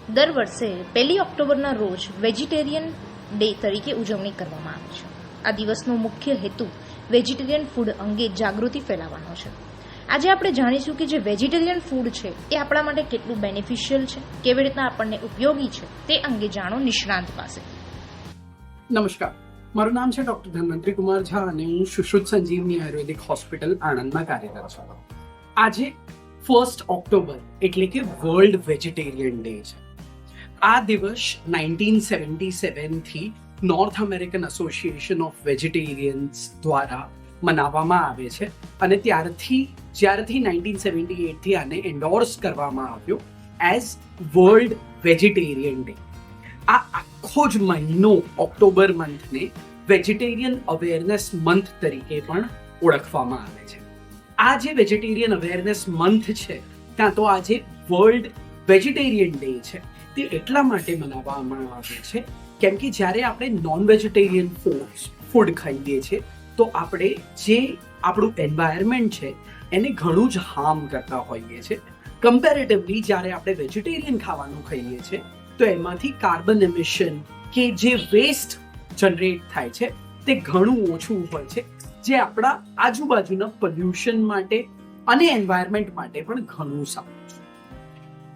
દર વર્ષે 1 ઓક્ટોબરના રોજ વેજીટેરિયન ડે તરીકે ઉજવણી કરવામાં આવે છે. આ દિવસનો મુખ્ય હેતુ વેજીટેરિયન ફૂડ અંગે જાગૃતિ ફેલાવવાનો છે. આજે આપણે જાણીશું કે જે વેજીટેરિયન ફૂડ છે એ આપણા માટે કેટલું બેનિફિશિયલ છે, કેવી રીતના આપણને ઉપયોગી છે, તે અંગે જાણો નિષ્ણાંત પાસે. નમસ્કાર, મારું નામ છે ડોક્ટર ધન્વંતરી કુમાર ઝા અને હું સુશ્રુત સંજીવની આયુર્વેદિક હોસ્પિટલ આણંદમાં કાર્યરત છું. આજે 1 ઓક્ટોબર એટલે કે વર્લ્ડ વેજીટેરિયન ડે છે. આ દિવસ 1977 થી નોર્થ અમેરિકન એસોસિએશન ઓફ વેજીટેરિયન્સ દ્વારા મનાવવામાં આવે છે અને જ્યારથી 1978 થી આને એન્ડોર્સ કરવામાં આવ્યો એઝ વર્લ્ડ વેજીટેરિયન ડે. આ આખો જ મહિનો ઓક્ટોબર મંથને વેજીટેરિયન અવેરનેસ મંથ તરીકે પણ ઓળખવામાં આવે છે. આ જે વેજીટેરિયન અવેરનેસ મંથ છે ત્યાં તો આજે વર્લ્ડ વેજીટેરિયન ડે છે તે એટલા માટે મનાવવામાં આવે છે કેમ કે જ્યારે આપણે નોન વેજીટેરિયન ફૂડ ખાઈએ છીએ તો આપણે જે આપણું એન્વાયરમેન્ટ છે એને ઘણું જ હાર્મ કરતા હોઈએ છીએ. કમ્પેરેટિવલી જ્યારે આપણે વેજીટેરિયન ખાવાનું ખાઈએ છીએ તો એમાંથી કાર્બન એમિશન કે જે વેસ્ટ જનરેટ થાય છે તે ઘણું ઓછું હોય છે, જે આપણા આજુબાજુના પોલ્યુશન માટે અને એન્વાયરમેન્ટ માટે પણ ઘણું સારું છે.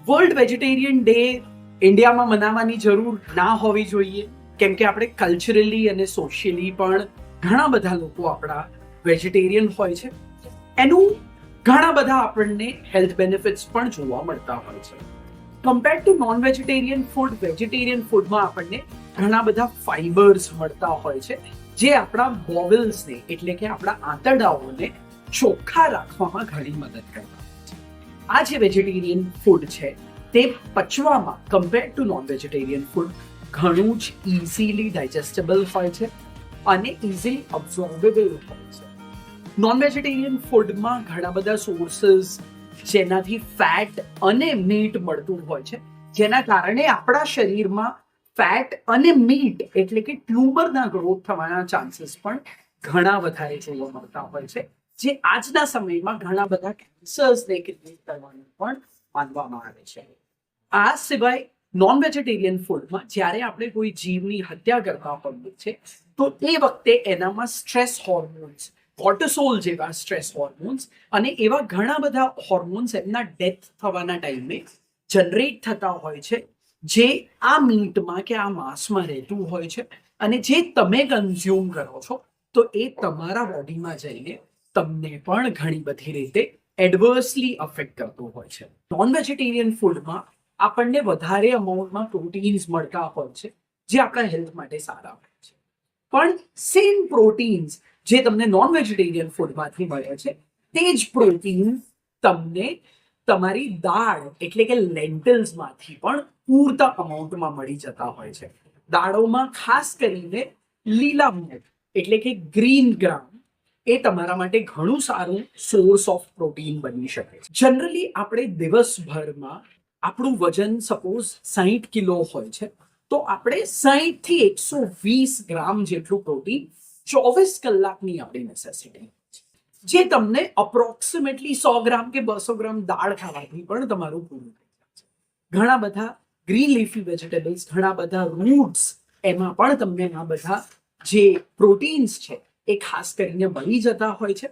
વર્લ્ડ વેજીટેરિયન ડે ઇન્ડિયામાં મનાવવાની જરૂર ના હોવી જોઈએ કેમ કે આપણે કલ્ચરલી અને સોશિયલી પણ ઘણા બધા લોકો આપણા વેજીટેરિયન હોય છે. એનું ઘણા બધા આપણને હેલ્થ બેનિફિટ્સ પણ જોવા મળતા હોય છે. Compare to non vegetarian food, vegetarian ફૂડમાં આપણને ઘણા બધા ફાઈબર્સ મળતા હોય છે જે આપણા બોવેલ્સને એટલે કે આપણા આંતરડાઓને ચોખ્ખા રાખવામાં ઘણી મદદ કરતા હોય છે. આ જે વેજીટેરિયન ફૂડ છે તે પચવામાં compare to non vegetarian food ઘણું જ ઇઝીલી ડાયજેસ્ટેબલ હોય છે અને ઇઝીલી અબ્ઝોર્બેબલ હોય છે. નોન વેજીટેરિયન ફૂડમાં ઘણા બધા સોર્સીસ જેનાથી ફેટ અને મીટ મળતું હોય છે, જેના કારણે આપણા શરીરમાં ફેટ અને મીટ એટલે કે ટ્યુમરના ગ્રોથ થવાના ચાન્સીસ પણ ઘણા વધારે જોવા મળતા હોય છે, જે આજના સમયમાં ઘણા બધા કેન્સર્સને ક્રિએટ કરવાનું પણ માનવામાં આવે છે. આ સિવાય નોન વેજીટેરિયન ફૂડમાં જ્યારે આપણે કોઈ જીવની હત્યા કરતા હોઈએ છીએ તો એ વખતે એનામાં સ્ટ્રેસ હોર્મોન્સ, કોર્ટિસોલ જેવા સ્ટ્રેસ હોર્મોન્સ અને એવા ઘણા બધા હોર્મોન્સ એમના ડેથ થવાના ટાઈમે જનરેટ થતા હોય છે, જે આ મીટમાં કે આ માંસમાં રહેતું હોય છે અને જે તમે કન્ઝ્યુમ કરો છો તો એ તમારા બોડીમાં જઈને તમને પણ ઘણી બધી રીતે એડવર્સલી અફેક્ટ કરતું હોય છે. નોન વેજીટેરિયન ફૂડમાં આપણને વધારે અમાઉન્ટમાં પ્રોટીન્સ મળતા હોય છે જે આપણા હેલ્થ માટે સારા હોય છે, પણ સેમ પ્રોટીન્સ જે તમને નોન વેજીટેરિયન ફૂડમાંથી મળે છે તે જ પ્રોટીન તમને તમારી દાળ એટલે કે લેન્ટિલ્સમાંથી પણ પૂરતા અમાઉન્ટમાં મળી જતા હોય છે. દાળોમાં ખાસ કરીને લીલા મગ એટલે કે ગ્રીન ગ્રામ એ તમારા માટે ઘણું સારું સોર્સ ઓફ પ્રોટીન બની શકે છે. જનરલી આપણે દિવસભરમાં આપણું વજન સપોઝ 60 કિલો હોય છે તો આપણે 60 થી 120 ગ્રામ જેટલું પ્રોટીન 24 કલાકની આપણી નેસેસિટી છે, જે તમને અપ્રોક્સિમેટલી 100 ગ્રામ કે 200 ગ્રામ દાળ ખાવાથી પણ તમારું પૂરું થઈ જાય છે. ઘણા બધા ગ્રીન લીફી વેજીટેબલ્સ, ઘણા બધા રૂટ્સ, એમાં પણ તમને આ બધા જે પ્રોટીન્સ છે એ ખાસ કરીને મળી જતા હોય છે